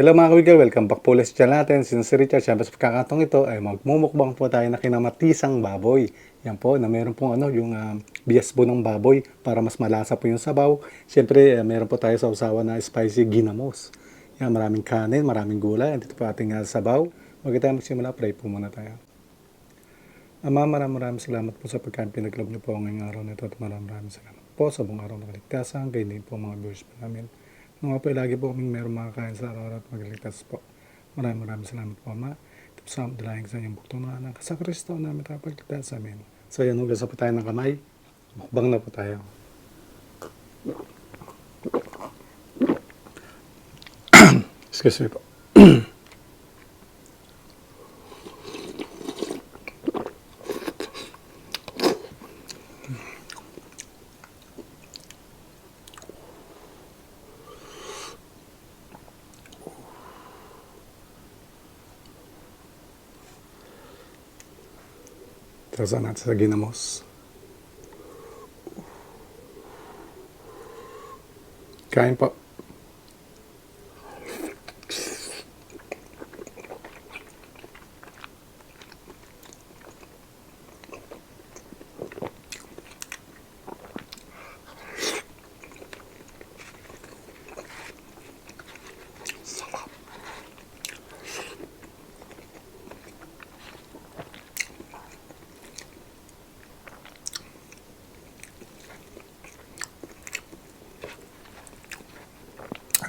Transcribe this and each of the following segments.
Hello mga kaibigan, welcome back po ulit sa channel natin. Si Richard, siyempre sa pagkakataong ito ay magmumukbang po tayo na kinamatisang baboy. Yan po, na meron pong yung bias po ng baboy para mas malasa po yung sabaw. Siyempre, meron po tayo sa usawa na spicy ginamos. Yan, maraming kanin, maraming gulay. Dito po ating sabaw. Bago tayo magsimula, pray po muna tayo. Ama, maraming salamat po sa pagkain pinaglob niyo po ngayong araw na ito at maraming salamat po sa buong araw na kaligtasan. Kayo din po mga viewers po namin. Mga po, lagi po kaming meron makakain sa araw at magaligtas po. Maraming salamat po, Ama. Ito po sa dalahing sa inyong buktong na anak. Sa Kristo namin tayo pagligtas sa amin. So yan, hugas po tayo ng kamay. Mukbang na po tayo. Excuse me po. Tasan natin sa ginamos. Kain po.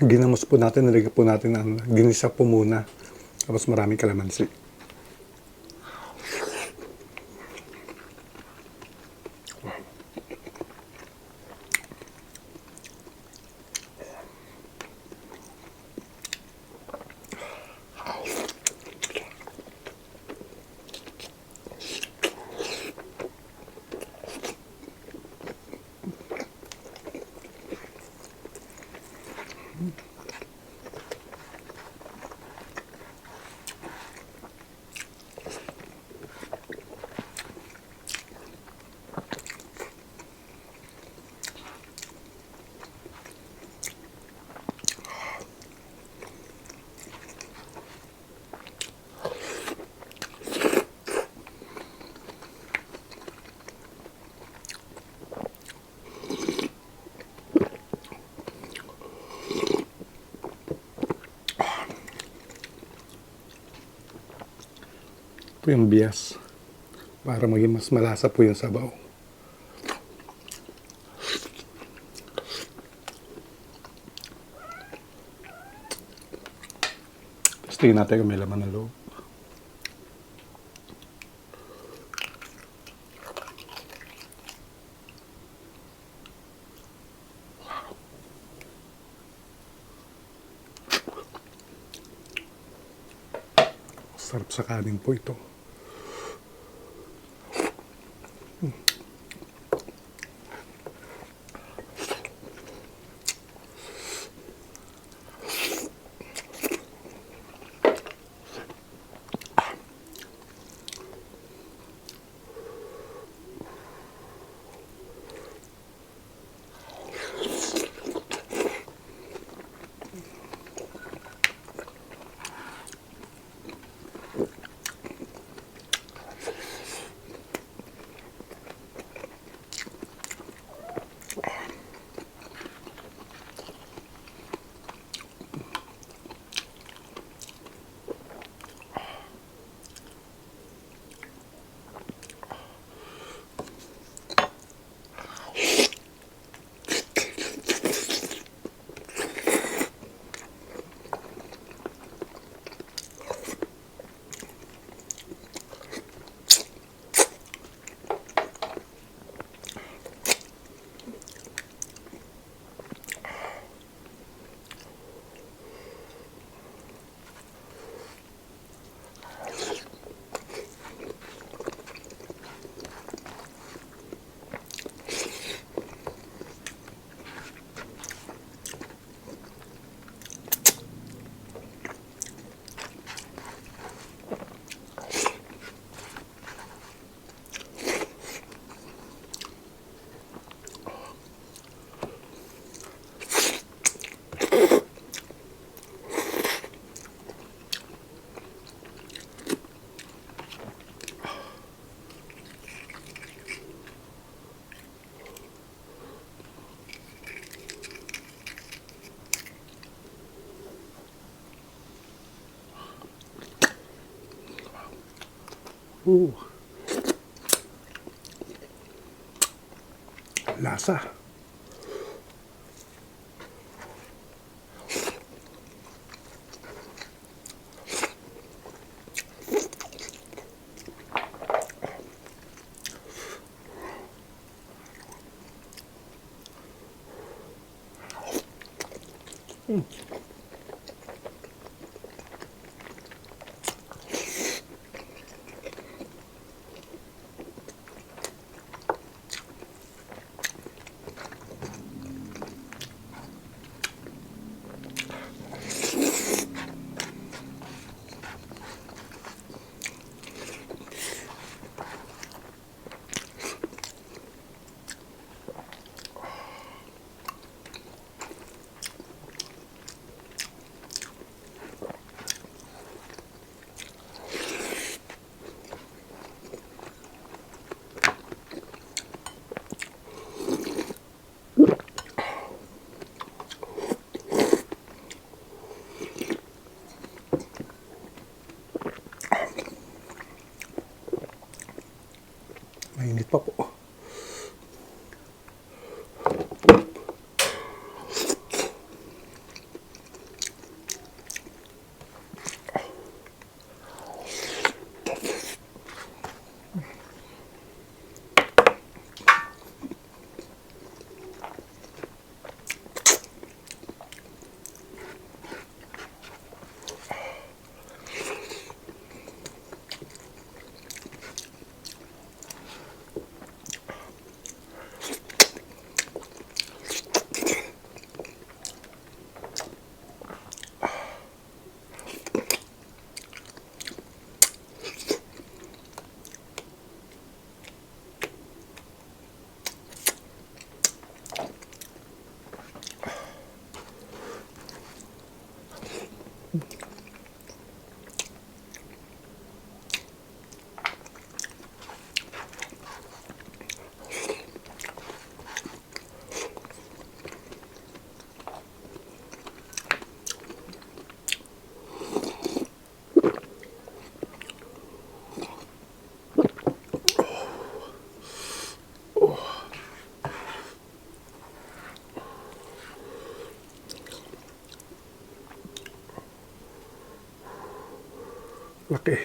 Ginamos po natin, nilagay po natin ang ginisa po muna. Tapos maraming kalamansi. Po yung bias para maging mas malasa po yung sabaw. Tapos tingnan natin kung may laman ng loob. Sarap sa kanin po ito. Uh, lasa. Mainit pa po. Laki.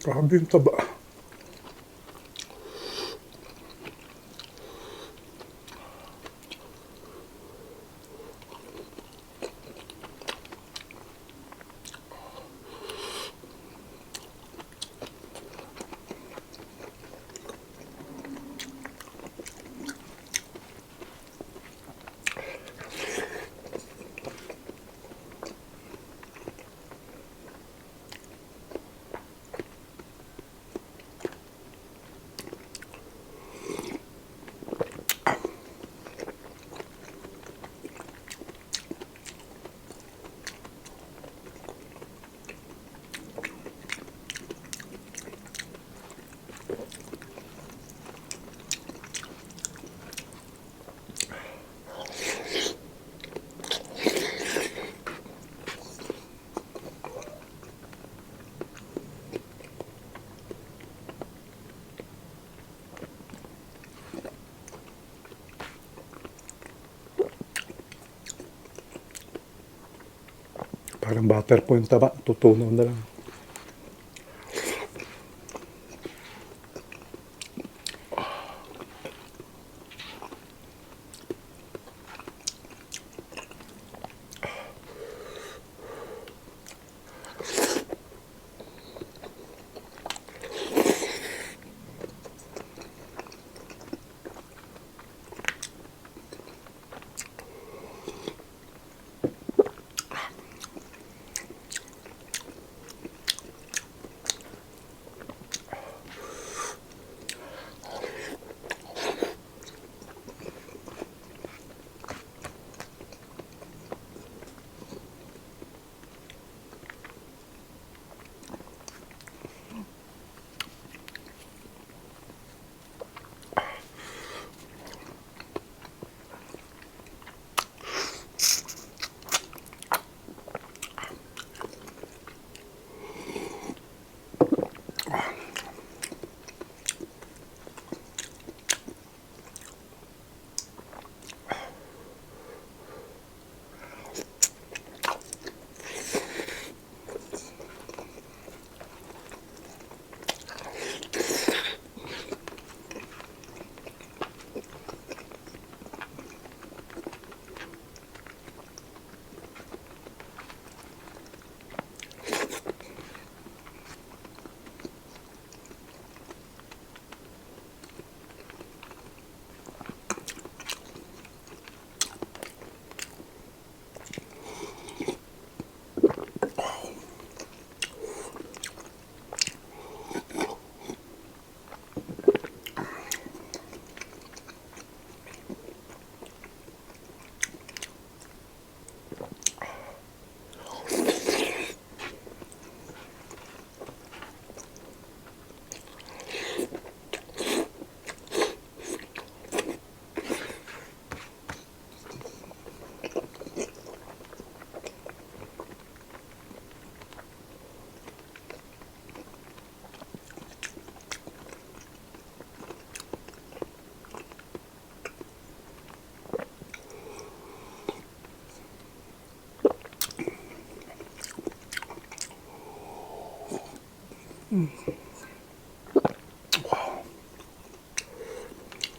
Grabe yung taba. Parang butter po yung taba. Tutunaw na lang.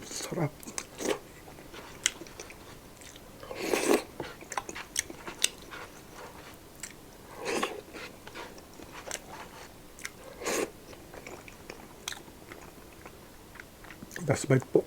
Sarap. Last bite po.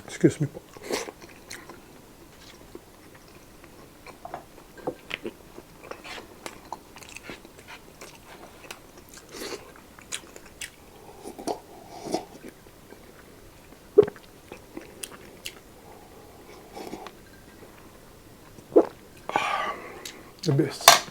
Excuse me po. The best.